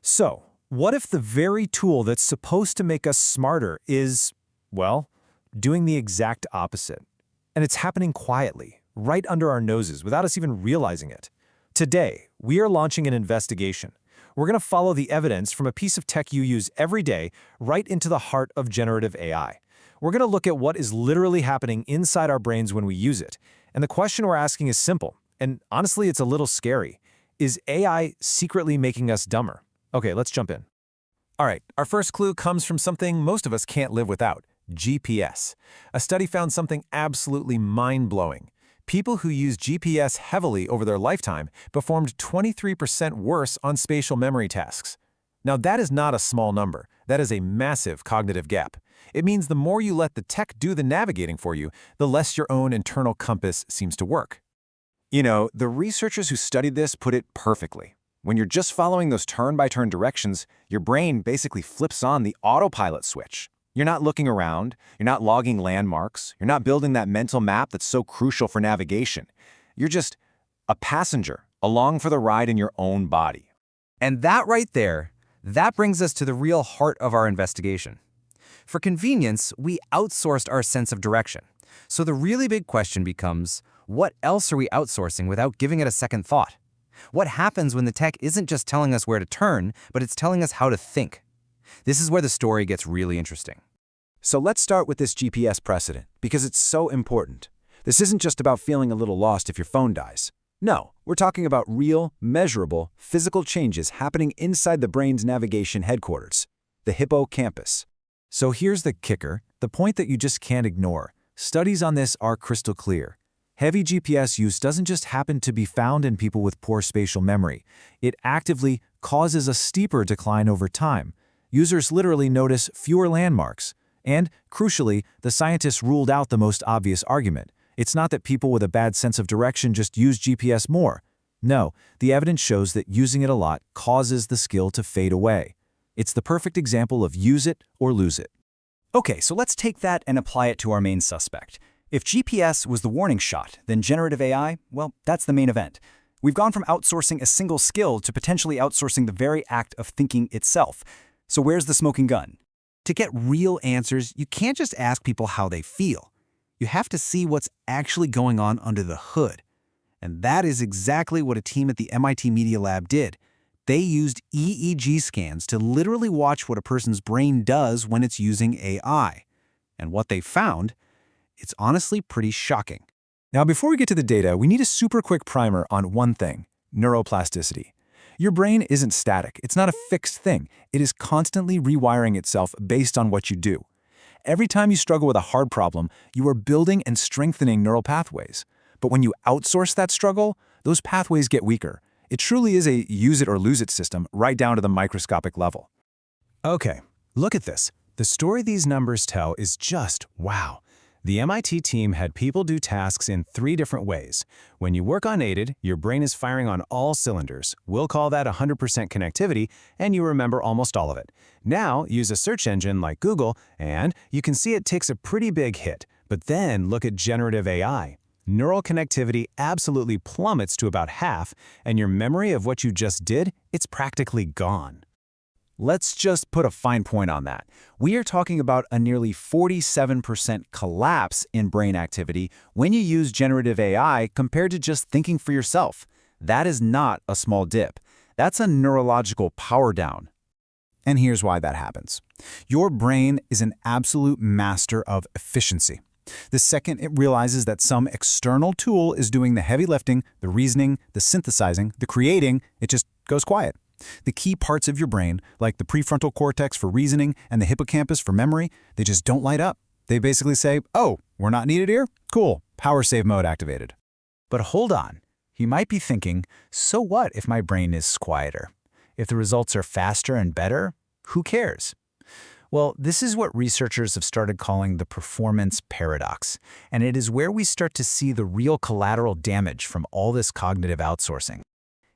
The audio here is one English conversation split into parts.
So, what if the very tool that's supposed to make us smarter is, well, doing the exact opposite? And it's happening quietly, right under our noses, without us even realizing it. Today, we are launching an investigation. We're going to follow the evidence from a piece of tech you use every day right into the heart of generative AI. We're going to look at what is literally happening inside our brains when we use it. And the question we're asking is simple, and honestly, it's a little scary. Is AI secretly making us dumber? Okay, let's jump in. All right, our first clue comes from something most of us can't live without: GPS. A study found something absolutely mind-blowing. People who use GPS heavily over their lifetime performed 23% worse on spatial memory tasks. Now, that is not a small number. That is a massive cognitive gap. It means the more you let the tech do the navigating for you, the less your own internal compass seems to work. You know, the researchers who studied this put it perfectly. When you're just following those turn-by-turn directions, your brain basically flips on the autopilot switch. You're not looking around, you're not logging landmarks, you're not building that mental map that's so crucial for navigation. You're just a passenger along for the ride in your own body. And that right there, that brings us to the real heart of our investigation. For convenience, we outsourced our sense of direction. So the really big question becomes, what else are we outsourcing without giving it a second thought? What happens when the tech isn't just telling us where to turn, but it's telling us how to think? This is where the story gets really interesting. So let's start with this GPS precedent, because it's so important. This isn't just about feeling a little lost if your phone dies. No, we're talking about real, measurable, physical changes happening inside the brain's navigation headquarters, the hippocampus. So here's the kicker, the point that you just can't ignore. Studies on this are crystal clear. Heavy GPS use doesn't just happen to be found in people with poor spatial memory. It actively causes a steeper decline over time. Users literally notice fewer landmarks. And, crucially, the scientists ruled out the most obvious argument. It's not that people with a bad sense of direction just use GPS more. No, the evidence shows that using it a lot causes the skill to fade away. It's the perfect example of use it or lose it. Okay, so let's take that and apply it to our main suspect. If GPS was the warning shot, then generative AI, well, that's the main event. We've gone from outsourcing a single skill to potentially outsourcing the very act of thinking itself. So where's the smoking gun? To get real answers, you can't just ask people how they feel. You have to see what's actually going on under the hood. And that is exactly what a team at the MIT Media Lab did. They used EEG scans to literally watch what a person's brain does when it's using AI. And what they found, it's honestly pretty shocking. Now, before we get to the data, we need a super quick primer on one thing: neuroplasticity. Your brain isn't static. It's not a fixed thing. It is constantly rewiring itself based on what you do. Every time you struggle with a hard problem, you are building and strengthening neural pathways. But when you outsource that struggle, those pathways get weaker. It truly is a use it or lose it system right down to the microscopic level. Okay, look at this. The story these numbers tell is just wow. The MIT team had people do tasks in 3 different ways. When you work unaided, your brain is firing on all cylinders. We'll call that 100% connectivity, and you remember almost all of it. Now, use a search engine like Google, and you can see it takes a pretty big hit. But then look at generative AI. Neural connectivity absolutely plummets to about half, and your memory of what you just did, it's practically gone. Let's just put a fine point on that. We are talking about a nearly 47% collapse in brain activity when you use generative AI compared to just thinking for yourself. That is not a small dip. That's a neurological power down. And here's why that happens. Your brain is an absolute master of efficiency. The second it realizes that some external tool is doing the heavy lifting, the reasoning, the synthesizing, the creating, it just goes quiet. The key parts of your brain, like the prefrontal cortex for reasoning and the hippocampus for memory, they just don't light up. They basically say, oh, we're not needed here? Cool, power save mode activated. But hold on, you might be thinking, so what if my brain is quieter? If the results are faster and better, who cares? Well, this is what researchers have started calling the performance paradox, and it is where we start to see the real collateral damage from all this cognitive outsourcing.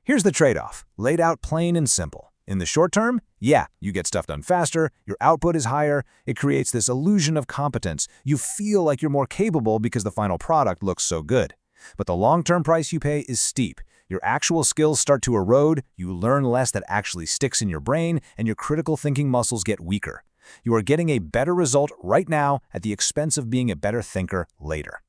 Here's the trade-off, laid out plain and simple. In the short term, yeah, you get stuff done faster, your output is higher, it creates this illusion of competence. You feel like you're more capable because the final product looks so good. But the long-term price you pay is steep. Your actual skills start to erode, you learn less that actually sticks in your brain, and your critical thinking muscles get weaker. You are getting a better result right now at the expense of being a better thinker later.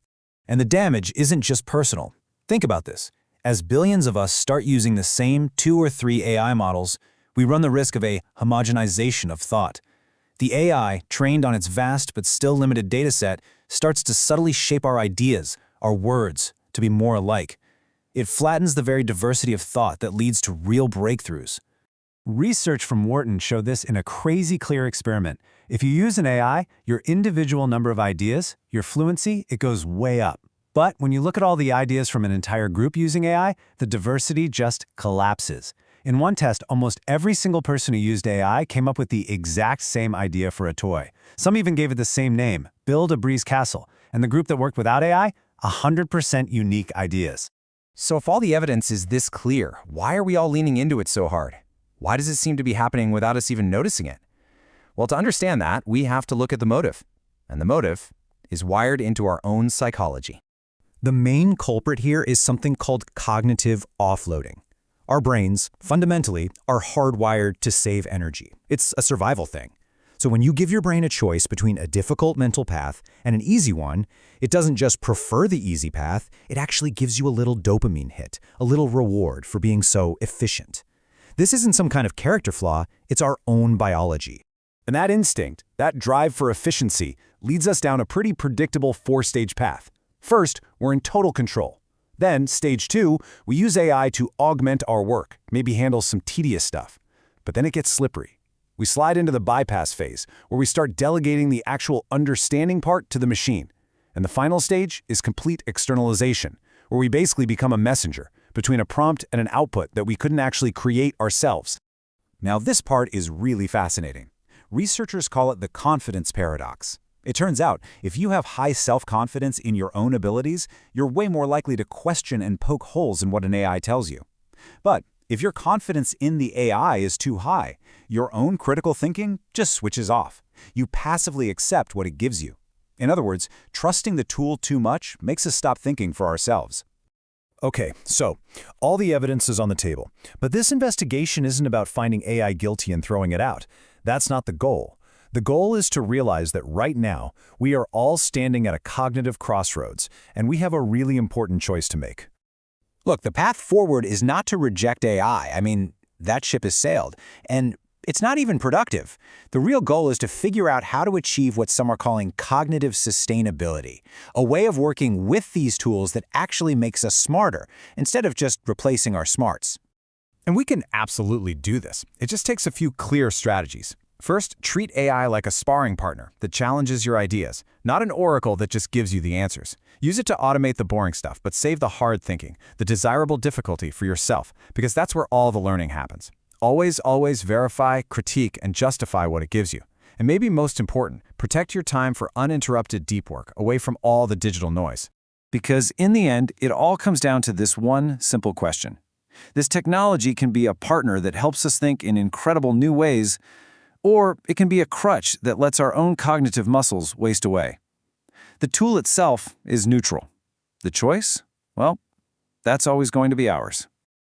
And the damage isn't just personal. Think about this. As billions of us start using the same 2 or 3 AI models, we run the risk of a homogenization of thought. The AI, trained on its vast but still limited dataset, starts to subtly shape our ideas, our words, to be more alike. It flattens the very diversity of thought that leads to real breakthroughs. Research from Wharton showed this in a crazy clear experiment. If you use an AI, your individual number of ideas, your fluency, it goes way up. But when you look at all the ideas from an entire group using AI, the diversity just collapses. In one test, almost every single person who used AI came up with the exact same idea for a toy. Some even gave it the same name, Build a Breeze Castle. And the group that worked without AI, 100% unique ideas. So if all the evidence is this clear, why are we all leaning into it so hard? Why does it seem to be happening without us even noticing it? Well, to understand that, we have to look at the motive. And the motive is wired into our own psychology. The main culprit here is something called cognitive offloading. Our brains, fundamentally, are hardwired to save energy. It's a survival thing. So when you give your brain a choice between a difficult mental path and an easy one, it doesn't just prefer the easy path, it actually gives you a little dopamine hit, a little reward for being so efficient. This isn't some kind of character flaw, it's our own biology. And that instinct, that drive for efficiency, leads us down a pretty predictable 4-stage path. First, we're in total control. Then, stage 2, we use AI to augment our work, maybe handle some tedious stuff. But then it gets slippery. We slide into the bypass phase, where we start delegating the actual understanding part to the machine. And the final stage is complete externalization, where we basically become a messenger between a prompt and an output that we couldn't actually create ourselves. Now, this part is really fascinating. Researchers call it the confidence paradox. It turns out, if you have high self-confidence in your own abilities, you're way more likely to question and poke holes in what an AI tells you. But if your confidence in the AI is too high, your own critical thinking just switches off. You passively accept what it gives you. In other words, trusting the tool too much makes us stop thinking for ourselves. Okay, so all the evidence is on the table. But this investigation isn't about finding AI guilty and throwing it out. That's not the goal. The goal is to realize that right now, we are all standing at a cognitive crossroads, and we have a really important choice to make. Look, the path forward is not to reject AI. I mean, that ship has sailed. And it's not even productive. The real goal is to figure out how to achieve what some are calling cognitive sustainability, a way of working with these tools that actually makes us smarter, instead of just replacing our smarts. And we can absolutely do this. It just takes a few clear strategies. First, treat AI like a sparring partner that challenges your ideas, not an oracle that just gives you the answers. Use it to automate the boring stuff, but save the hard thinking, the desirable difficulty for yourself, because that's where all the learning happens. Always verify, critique, and justify what it gives you. And maybe most important, protect your time for uninterrupted deep work, away from all the digital noise. Because in the end, it all comes down to this one simple question. This technology can be a partner that helps us think in incredible new ways, or it can be a crutch that lets our own cognitive muscles waste away. The tool itself is neutral. The choice? Well, that's always going to be ours.